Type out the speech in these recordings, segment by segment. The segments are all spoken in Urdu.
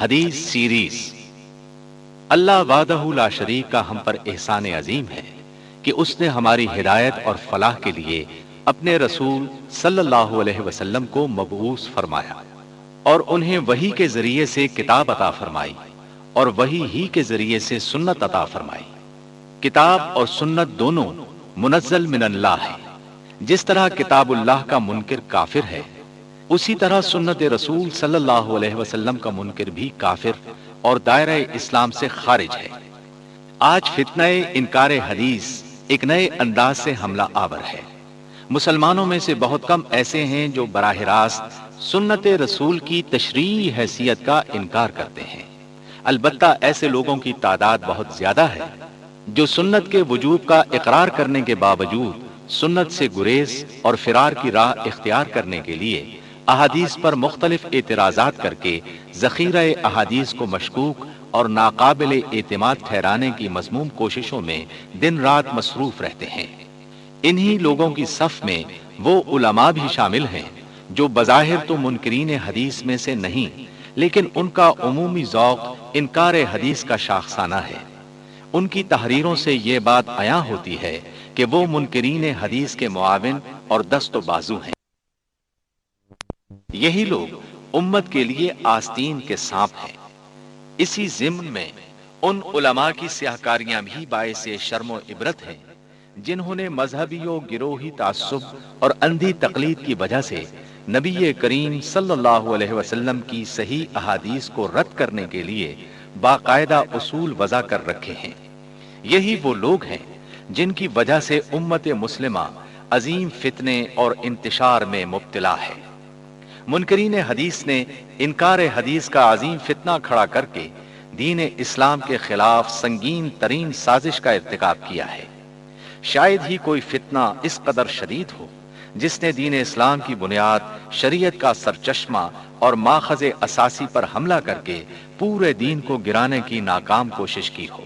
حدیث سیریز۔ اللہ وحدہ لا شریک کا ہم پر احسان عظیم ہے کہ اس نے ہماری ہدایت اور فلاح کے لیے اپنے رسول صلی اللہ علیہ وسلم کو مبعوث فرمایا اور انہیں وحی کے ذریعے سے کتاب عطا فرمائی اور وحی ہی کے ذریعے سے سنت عطا فرمائی۔ کتاب اور سنت دونوں منزل من اللہ ہے۔ جس طرح کتاب اللہ کا منکر کافر ہے، اسی طرح سنت رسول صلی اللہ علیہ وسلم کا منکر بھی کافر اور دائرہ اسلام سے خارج ہے۔ آج فتنہ انکار حدیث ایک نئے انداز سے حملہ آور ہے۔ مسلمانوں میں سے بہت کم ایسے ہیں جو براہ راست سنت رسول کی تشریعی حیثیت کا انکار کرتے ہیں۔ البتہ ایسے لوگوں کی تعداد بہت زیادہ ہے جو سنت کے وجوب کا اقرار کرنے کے باوجود سنت سے گریز اور فرار کی راہ اختیار کرنے کے لیے احادیث پر مختلف اعتراضات کر کے ذخیرہ احادیث کو مشکوک اور ناقابل اعتماد ٹھہرانے کی مذموم کوششوں میں دن رات مصروف رہتے ہیں۔ انہی لوگوں کی صف میں وہ علماء بھی شامل ہیں جو بظاہر تو منکرین حدیث میں سے نہیں، لیکن ان کا عمومی ذوق انکار حدیث کا شاخسانہ ہے۔ ان کی تحریروں سے یہ بات عیاں ہوتی ہے کہ وہ منکرین حدیث کے معاون اور دست و بازو ہیں۔ یہی لوگ امت کے لیے آستین کے سانپ ہیں۔ اسی ضمن میں ان علماء کی سیاہکاریاں بھی باعث شرم و عبرت ہیں جنہوں نے مذہبی و گروہی تعصب اور اندھی تقلید کی وجہ سے نبی کریم صلی اللہ علیہ وسلم کی صحیح احادیث کو رد کرنے کے لیے باقاعدہ اصول وضع کر رکھے ہیں۔ یہی وہ لوگ ہیں جن کی وجہ سے امت مسلمہ عظیم فتنے اور انتشار میں مبتلا ہے۔ منکرین حدیث نے انکار حدیث کا عظیم فتنہ کھڑا کر کے دین اسلام کے خلاف سنگین ترین سازش کا ارتکاب کیا ہے۔ شاید ہی کوئی فتنہ اس قدر شدید ہو جس نے دین اسلام کی بنیاد شریعت کا سرچشمہ اور ماخذ اساسی پر حملہ کر کے پورے دین کو گرانے کی ناکام کوشش کی ہو۔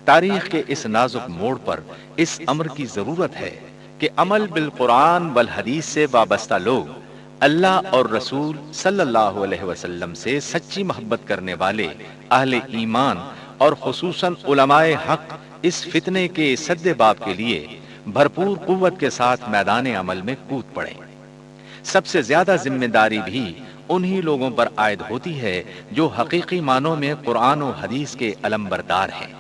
تاریخ کے اس نازک موڑ پر اس امر کی ضرورت ہے کہ عمل بالقرآن والحدیث سے وابستہ لوگ اللہ اور رسول صلی اللہ علیہ وسلم سے سچی محبت کرنے والے اہل ایمان اور خصوصاً علماء حق اس فتنے کے سد باب کے لیے بھرپور قوت کے ساتھ میدان عمل میں کود پڑیں۔ سب سے زیادہ ذمہ داری بھی انہی لوگوں پر عائد ہوتی ہے جو حقیقی معنوں میں قرآن و حدیث کے علمبردار ہیں۔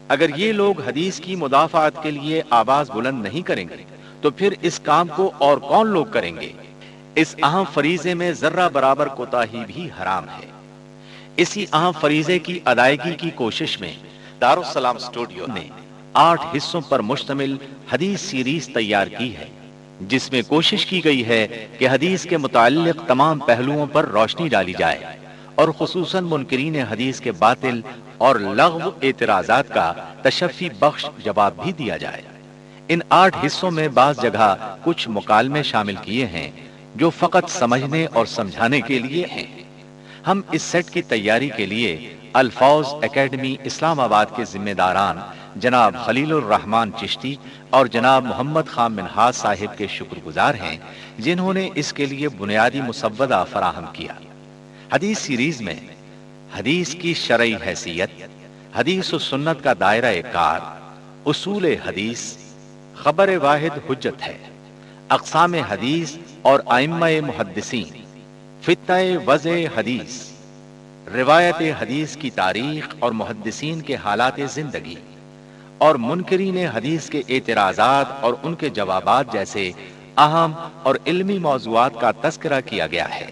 اگر یہ لوگ حدیث کی مدافعت کے لیے آواز بلند نہیں کریں گے تو پھر اس کام کو اور کون لوگ کریں گے؟ اس اہم فریضے میں ذرہ برابر کوتاہی بھی حرام ہے۔ اسی اہم فریضے کی ادائیگی کی کوشش میں دارالسلام اسٹوڈیو نے 8 حصوں پر مشتمل حدیث سیریز تیار کی ہے، جس میں کوشش کی گئی ہے کہ حدیث کے متعلق تمام پہلوؤں پر روشنی ڈالی جائے اور خصوصاً منکرین حدیث کے باطل اور لغو اعتراضات کا تشفی بخش جواب بھی دیا جائے۔ ان 8 حصوں میں بعض جگہ کچھ مکالمے شامل کیے ہیں جو فقط سمجھنے اور سمجھانے کے لیے ہیں۔ ہم اس سیٹ کی تیاری کے لیے الفوظ اکیڈمی اسلام آباد کے ذمہ داران جناب خلیل الرحمن چشتی اور جناب محمد خان منہاج صاحب کے شکر گزار ہیں جنہوں نے اس کے لیے بنیادی مسودہ فراہم کیا۔ حدیث سیریز میں حدیث کی شرعی حیثیت، حدیث و سنت کا دائرہ کار، اصول حدیث، خبر واحد حجت ہے، اقسام حدیث اور ائمہ محدثین، فتنہ وضع حدیث، روایت حدیث کی تاریخ اور محدثین کے حالات زندگی، اور منکرین حدیث کے اعتراضات اور ان کے جوابات جیسے اہم اور علمی موضوعات کا تذکرہ کیا گیا ہے۔